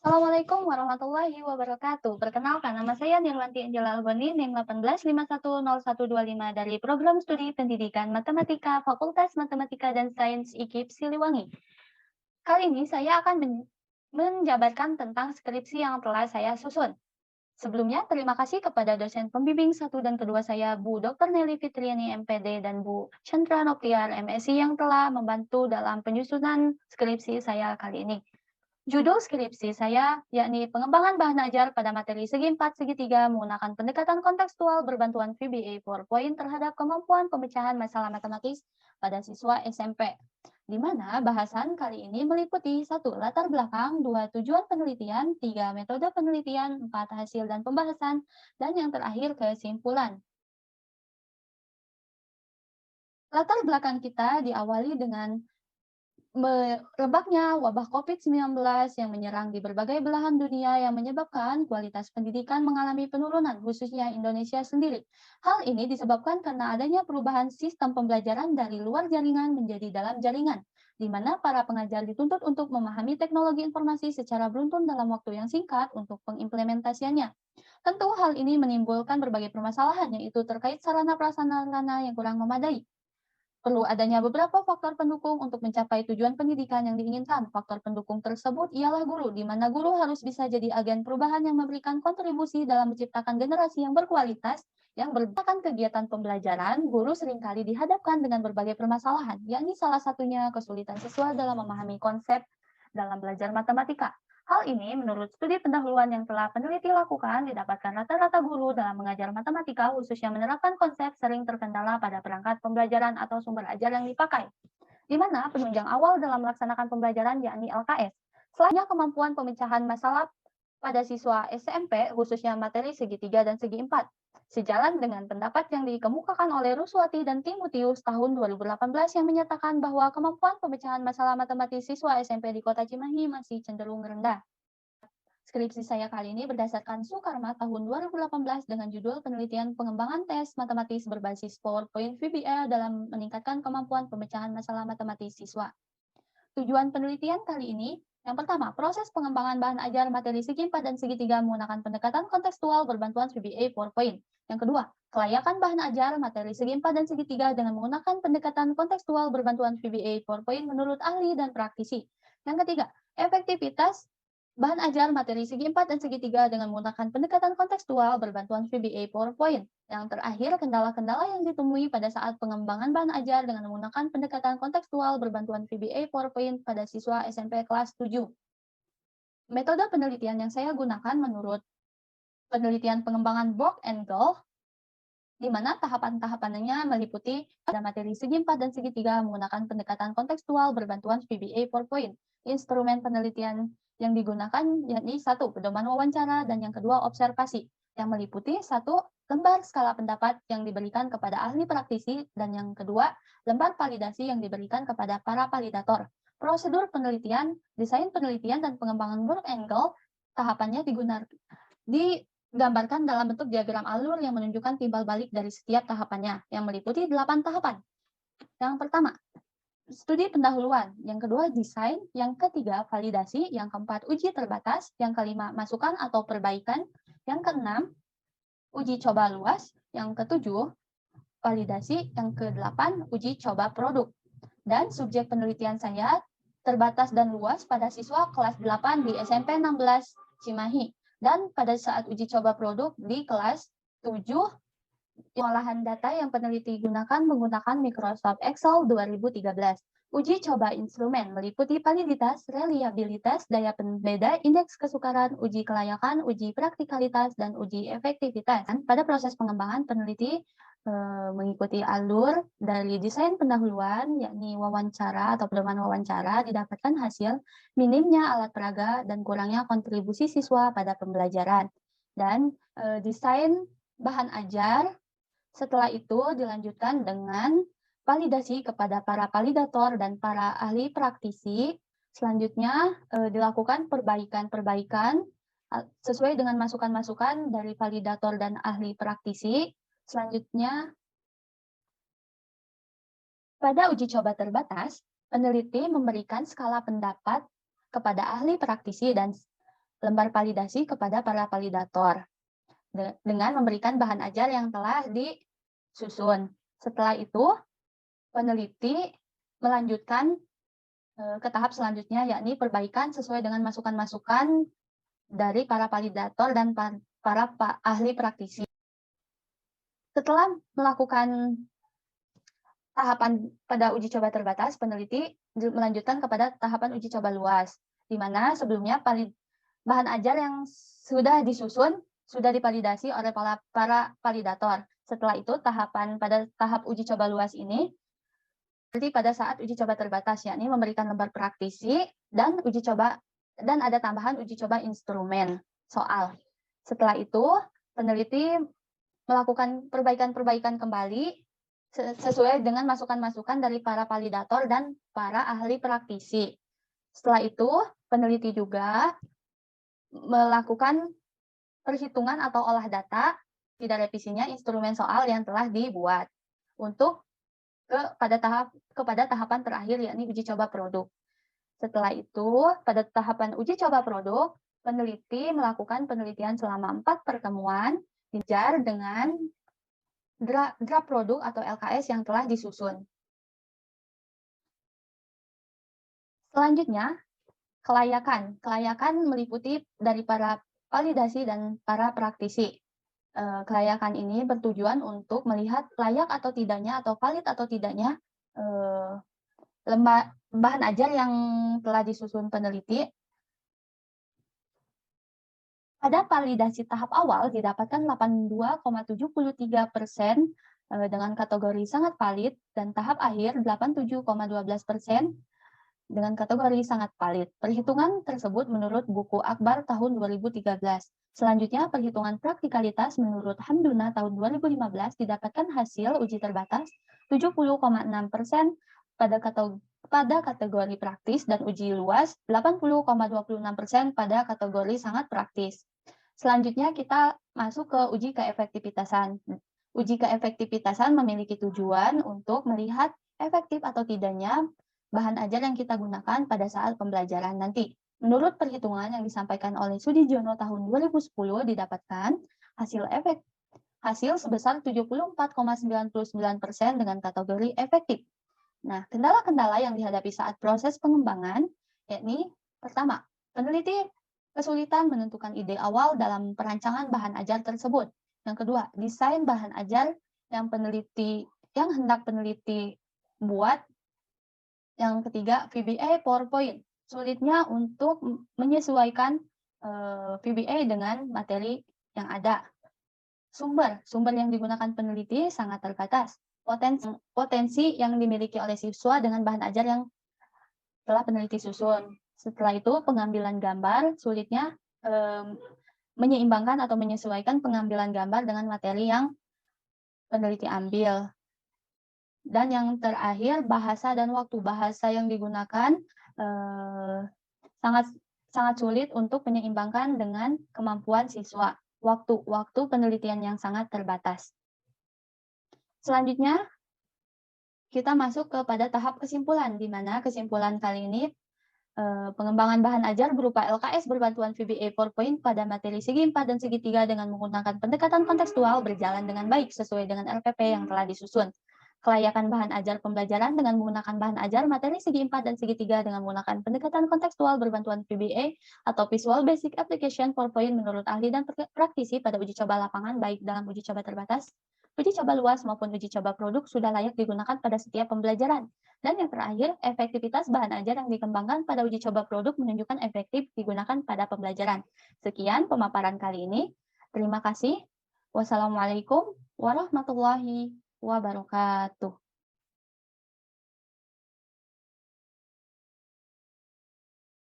Assalamualaikum warahmatullahi wabarakatuh. Perkenalkan, nama saya Nirwanti Angela Albani, NIM 18510125 dari Program Studi Pendidikan Matematika Fakultas Matematika dan Sains IKIP Siliwangi. Kali ini saya akan menjabarkan tentang skripsi yang telah saya susun. Sebelumnya, terima kasih kepada dosen pembimbing 1 dan kedua saya, Bu Dr. Nelly Fitriani, MPD, dan Bu Chandra Noktiar, MSI, yang telah membantu dalam penyusunan skripsi saya kali ini. Judul skripsi saya yakni pengembangan bahan ajar pada materi segi 4 segitiga menggunakan pendekatan kontekstual berbantuan VBA PowerPoint terhadap kemampuan pemecahan masalah matematis pada siswa SMP. Di mana bahasan kali ini meliputi 1. Latar belakang, 2. Tujuan penelitian, 3. Metode penelitian, 4. Hasil dan pembahasan, dan yang terakhir kesimpulan. Latar belakang kita diawali dengan merebaknya wabah COVID-19 yang menyerang di berbagai belahan dunia yang menyebabkan kualitas pendidikan mengalami penurunan, khususnya Indonesia sendiri. Hal ini disebabkan karena adanya perubahan sistem pembelajaran dari luar jaringan menjadi dalam jaringan, di mana para pengajar dituntut untuk memahami teknologi informasi secara beruntun dalam waktu yang singkat untuk pengimplementasiannya. Tentu hal ini menimbulkan berbagai permasalahan, yaitu terkait sarana prasarana yang kurang memadai. Perlu adanya beberapa faktor pendukung untuk mencapai tujuan pendidikan yang diinginkan. Faktor pendukung tersebut ialah guru, di mana guru harus bisa jadi agen perubahan yang memberikan kontribusi dalam menciptakan generasi yang berkualitas. Yang berdasarkan kegiatan pembelajaran, guru seringkali dihadapkan dengan berbagai permasalahan, yakni salah satunya kesulitan siswa dalam memahami konsep dalam belajar matematika. Hal ini menurut studi pendahuluan yang telah peneliti lakukan didapatkan rata-rata guru dalam mengajar matematika khususnya menerapkan konsep sering terkendala pada perangkat pembelajaran atau sumber ajar yang dipakai, di mana penunjang awal dalam melaksanakan pembelajaran yakni LKS. Selanjutnya kemampuan pemecahan masalah pada siswa SMP khususnya materi segi 3 dan segi 4. Sejalan dengan pendapat yang dikemukakan oleh Ruswati dan Timotius tahun 2018 yang menyatakan bahwa kemampuan pemecahan masalah matematis siswa SMP di Kota Cimahi masih cenderung rendah. Skripsi saya kali ini berdasarkan Sukarma tahun 2018 dengan judul Penelitian Pengembangan Tes Matematis Berbasis PowerPoint VBA dalam meningkatkan kemampuan pemecahan masalah matematis siswa. Tujuan penelitian kali ini, yang pertama, proses pengembangan bahan ajar materi segi 4 dan segi 3 menggunakan pendekatan kontekstual berbantuan VBA PowerPoint. Yang kedua, kelayakan bahan ajar materi segi 4 dan segi 3 dengan menggunakan pendekatan kontekstual berbantuan VBA PowerPoint menurut ahli dan praktisi. Yang ketiga, efektivitas bahan ajar materi segi 4 dan segi 3 dengan menggunakan pendekatan kontekstual berbantuan VBA PowerPoint. Yang terakhir, kendala-kendala yang ditemui pada saat pengembangan bahan ajar dengan menggunakan pendekatan kontekstual berbantuan VBA PowerPoint pada siswa SMP kelas 7. Metode penelitian yang saya gunakan menurut penelitian pengembangan Borg and Gall, di mana tahapan-tahapannya meliputi pada materi segi 4 dan segi 3 menggunakan pendekatan kontekstual berbantuan VBA PowerPoint. Instrumen penelitian yang digunakan yakni 1. Pedoman wawancara dan yang kedua observasi, yang meliputi 1. Lembar skala pendapat yang diberikan kepada ahli praktisi dan yang kedua lembar validasi yang diberikan kepada para validator. Prosedur penelitian, desain penelitian dan pengembangan Borg and Gall tahapannya digambarkan dalam bentuk diagram alur yang menunjukkan timbal balik dari setiap tahapannya, yang meliputi 8 tahapan. Yang pertama, studi pendahuluan, yang kedua desain, yang ketiga validasi, yang keempat uji terbatas, yang kelima masukan atau perbaikan, yang keenam uji coba luas, yang ketujuh validasi, yang kedelapan uji coba produk. Dan subjek penelitian saya terbatas dan luas pada siswa kelas 8 di SMP 16 Cimahi. Dan pada saat uji coba produk di kelas 7, pengolahan data yang peneliti gunakan menggunakan Microsoft Excel 2013. Uji coba instrumen meliputi validitas, reliabilitas, daya pembeda, indeks kesukaran, uji kelayakan, uji praktikalitas, dan uji efektivitas. Pada proses pengembangan, peneliti mengikuti alur dari desain pendahuluan, yakni wawancara atau pedoman wawancara, didapatkan hasil minimnya alat peraga dan kurangnya kontribusi siswa pada pembelajaran. Dan desain bahan ajar, setelah itu dilanjutkan dengan validasi kepada para validator dan para ahli praktisi. Selanjutnya dilakukan perbaikan-perbaikan sesuai dengan masukan-masukan dari validator dan ahli praktisi. Selanjutnya, pada uji coba terbatas, peneliti memberikan skala pendapat kepada ahli praktisi dan lembar validasi kepada para validator dengan memberikan bahan ajar yang telah disusun. Setelah itu, peneliti melanjutkan ke tahap selanjutnya, yakni perbaikan sesuai dengan masukan-masukan dari para validator dan para ahli praktisi. Setelah melakukan tahapan pada uji coba terbatas, peneliti melanjutkan kepada tahapan uji coba luas, di mana sebelumnya bahan ajar yang sudah disusun sudah divalidasi oleh para validator. Setelah itu, pada tahap uji coba luas ini, seperti pada saat uji coba terbatas, yakni memberikan lembar praktisi dan uji coba, dan ada tambahan uji coba instrumen soal. Setelah itu, peneliti melakukan perbaikan-perbaikan kembali sesuai dengan masukan-masukan dari para validator dan para ahli praktisi. Setelah itu, peneliti juga melakukan perhitungan atau olah data, tidak revisinya instrumen soal yang telah dibuat untuk kepada tahapan terakhir, yakni uji coba produk. Setelah itu, pada tahapan uji coba produk, peneliti melakukan penelitian selama 4 pertemuan, dijar dengan draft produk atau LKS yang telah disusun. Selanjutnya, kelayakan. Kelayakan meliputi dari para validasi dan para praktisi. Kelayakan ini bertujuan untuk melihat layak atau tidaknya atau valid atau tidaknya bahan ajar yang telah disusun peneliti. Pada validasi tahap awal didapatkan 82,73% dengan kategori sangat valid, dan tahap akhir 87,12% dengan kategori sangat valid. Perhitungan tersebut menurut buku Akbar tahun 2013. Selanjutnya, perhitungan praktikalitas menurut Hamduna tahun 2015 didapatkan hasil uji terbatas 70,6% pada kategori praktis dan uji luas 80,26% pada kategori sangat praktis. Selanjutnya kita masuk ke uji keefektivitasan. Uji keefektivitasan memiliki tujuan untuk melihat efektif atau tidaknya bahan ajar yang kita gunakan pada saat pembelajaran nanti. Menurut perhitungan yang disampaikan oleh Sudijono tahun 2010 didapatkan hasil sebesar 74,99% dengan kategori efektif. Nah, kendala-kendala yang dihadapi saat proses pengembangan, yakni pertama, peneliti kesulitan menentukan ide awal dalam perancangan bahan ajar tersebut. Yang kedua, desain bahan ajar yang hendak peneliti buat. Yang ketiga, VBA PowerPoint. Sulitnya untuk menyesuaikan VBA dengan materi yang ada. Sumber yang digunakan peneliti sangat terbatas. Potensi yang dimiliki oleh siswa dengan bahan ajar yang telah peneliti susun. Setelah itu, pengambilan gambar, sulitnya menyeimbangkan atau menyesuaikan pengambilan gambar dengan materi yang peneliti ambil. Dan yang terakhir, bahasa dan waktu. Bahasa yang digunakan sangat sulit untuk menyeimbangkan dengan kemampuan siswa. Waktu penelitian yang sangat terbatas. Selanjutnya, kita masuk kepada tahap kesimpulan, di mana kesimpulan kali ini pengembangan bahan ajar berupa LKS berbantuan VBA PowerPoint pada materi segi 4 dan segi 3 dengan menggunakan pendekatan kontekstual berjalan dengan baik sesuai dengan LPP yang telah disusun. Kelayakan bahan ajar pembelajaran dengan menggunakan bahan ajar materi segi 4 dan segi 3 dengan menggunakan pendekatan kontekstual berbantuan VBA atau Visual Basic Application PowerPoint menurut ahli dan praktisi pada uji coba lapangan baik dalam uji coba terbatas, uji coba luas maupun uji coba produk sudah layak digunakan pada setiap pembelajaran. Dan yang terakhir, efektivitas bahan ajar yang dikembangkan pada uji coba produk menunjukkan efektif digunakan pada pembelajaran. Sekian pemaparan kali ini. Terima kasih. Wassalamualaikum warahmatullahi wabarakatuh.